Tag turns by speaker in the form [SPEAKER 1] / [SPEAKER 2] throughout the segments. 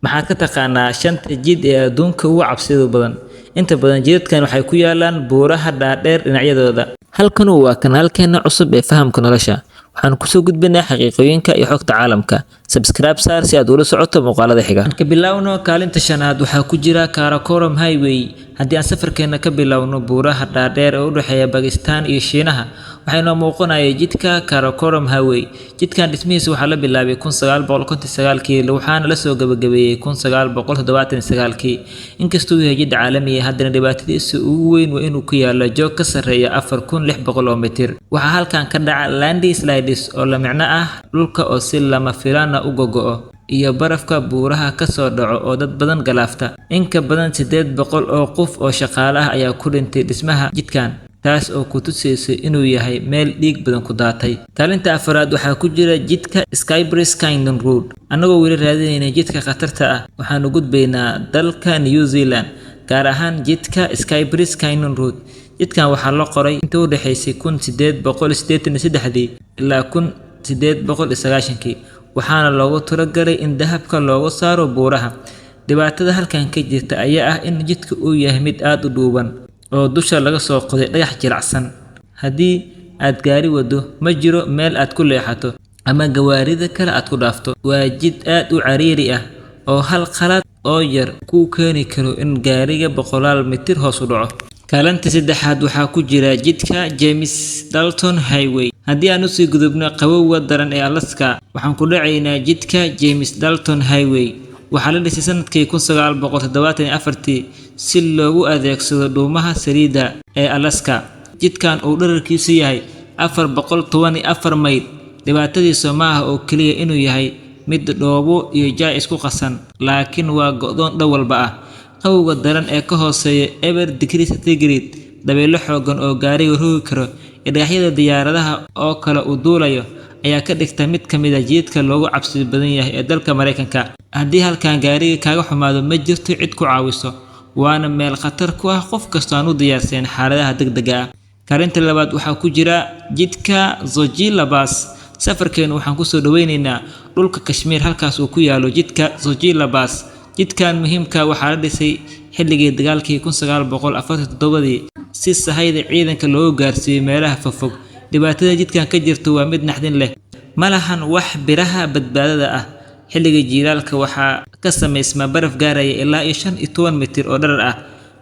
[SPEAKER 1] maxaad ka taqaanaa shanta jid ee adduunka ugu cabsida badan? Inta badan jidadkan waxay ku yaalaan buuraha dhaadheer dhinacyadooda. Halkan waa kanaalkeena cusub ee fahamka nolosha. Waxaan kusoo gudbinaa xaqiiqooyinka iyo xogta caalamka. Subscribe saar si aad ula socoto muuqaalada xiga. Ka bilowno kaalinta shanaad waxaa ku jira Karakoram Highway. Haddii aan safarkeena ka bilowno buuraha dhaadheer ee u dhexeeya Pakistan iyo Shiinaha, waxayna muuqanaya jidka Karakoram Highway. Jidkan dhismihiisa waxaa la bilaabay 1959 waxaana la soo gabagabeeyay 1979. Inkastoo uu yahay jid caalami ah, haddana dhibaatadiisa ugu weyn waa inuu ku yaalo joog ka sarreeya 4600 mitir. Waxaa halkan ka dhaca landslides oo la micno ah dhulka oo si lama filaan ah u go'o iyo barafka buuraha ka soo dhaco oo dad badan galaafta. In ka badan 800 oo qof oo shaqaale ah ayaa ku dhintay dhismaha jidkan, taas oo ku tusaysa inuu yahay meel dhiig badan ku daatay. Kaalinta afraad waxaa ku jira jidka Skybridge Canyon Road. Annagoo weli raadinayna jidka khatarta ah, waxaan u gudbaynaa dalka New Zealand, gaar ahaan jidka Skybridge Canyon Road. Jidkan waxaa la qoray intii u dhaxaysay 1883 ilaa 1890, waxaana loogu talagalay in dahabka looga saaro buuraha. Dhibaatada halkan ka jirta ayaa ah in jidka uu yahay mid aad u dhuuban oo dusha laga soo qoday dhagax jilicsan. Haddii aad gaari wado, ma jiro meel aad ku leexato ama gawaarida kale aad ku dhaafto. Waa jid aad u ciriiri ah oo hal qalad oo yar kuu keeni karo in gaariga 100 mitir hoos u dhaco. Kaalinta saddexaad waxaa ku jira jidka James Dalton Highway. Haddii aan usii gudubno qabowga daran ee Alaska, waxaan ku dhacaynaa jidka James Dalton Highway. Waxaa la dhisay sanadkii 1974 si loogu adeegsado dhuumaha saliidda ee Alaska. Jidkan uu dhererkiisu yahay 424 mayl. Dhibaatadiisu ma aha oo keliya inuu yahay mid dhoobo iyo jaay isku qasan, laakiin waa go'doon dhan walba ah. Qabowga daran ee ka hooseeya eber degree centigrade, dabaylo xooggan oo gaariga rogi karo, iyo dhagaxyada diyaaradaha oo kale u duulayo ayaa ka dhigta mid ka mid ah jidadka loogu cabsida badan yahay ee dalka Mareykanka. Haddii halkan gaariga kaaga xumaado, ma jirto cid ku caawiso, waana meel khatar ku ah qof kasta aan u diyaarsan xaaladaha degdegga ah. Kaalinta labaad waxaa ku jira jidka Zojila Pass. Safarkeenu waxaan ku soo dhaweynaynaa dhulka Kashmir, halkaas uu ku yaalo jidka Zojila Pass. Jidkan muhiimka waxaa la dhisay xilligii dagaalkii 1947 si sahayda ciidanka loogu gaarsiiyo meelaha fogfog. Dhibaatada jidkan ka jirta waa mid naxdin leh. Ma lahan wax biraha badbaadada ah. Xilliga jiilaalka waxaa ka samaysma baraf gaaraya ilaa 15 mitir oo dherer ah.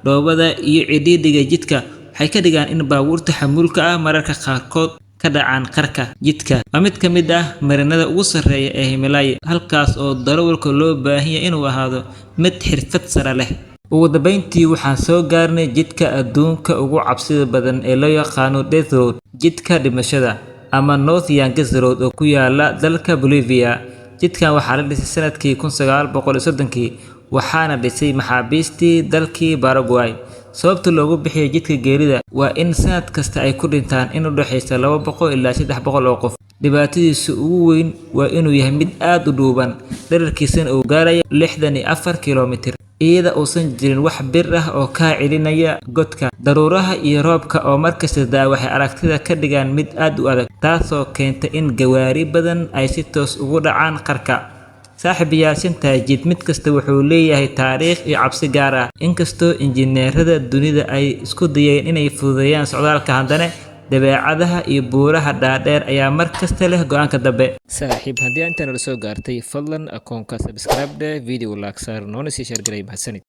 [SPEAKER 1] Dhoobada iyo cidhiidhiga jidka waxay ka dhigaan in baabuurta xamuulka ah mararka qaarkood ka dhacaan qarka jidka. Waa mid ka mid ah marinada ugu sarreeya ee Himalaya, halkaas oo darawalka loo baahan yahay inuu ahaado mid xirfad sare leh. Ugu dambeyntii, waxaan soo gaarnay jidka adduunka ugu cabsida badan ee loo yaqaano Death Road, jidka dhimashada ama North Yankees Road oo ku yaala dalka Bolivia. Jidkan waxaa la dhisay sanadkii 1930, waxaana dhisay maxaabiistii dalkii Paraguay. Sababta loogu bixiyay jidka geerida waa in sanad kasta ay ku dhintaan in u dhaxaysa 200 ilaa 300 oo qof. Dhibaatadiisa ugu weyn waa inuu yahay mid aad u dhuuban, dhererkiisana uu gaarayo 64 kiiloomitir, iyada uusan jirin wax bir ah oo ka celinaya godka. Daruuraha iyo roobka oo markasta daa waxay aragtida ka dhigaan mid aad u adag, taasoo keenta in gawaari badan ay si toos ugu dhacaan qarka. Saaxiibayaal, shanta jid mid kasta wuxuu leeyahay taariikh iyo cabsi gaar ah. Inkastoo injineerada dunida ay isku dayeen inay fududeeyaan socdaalka, haddana dabeecadaha iyo buuraha dhaadheer ayaa mar kasta leh go'aanka dambe. Saaxiib, haddii intaan la soo gaartay, fadlan akoonka subscribe video like saar, noona sii share garay mahadsanid.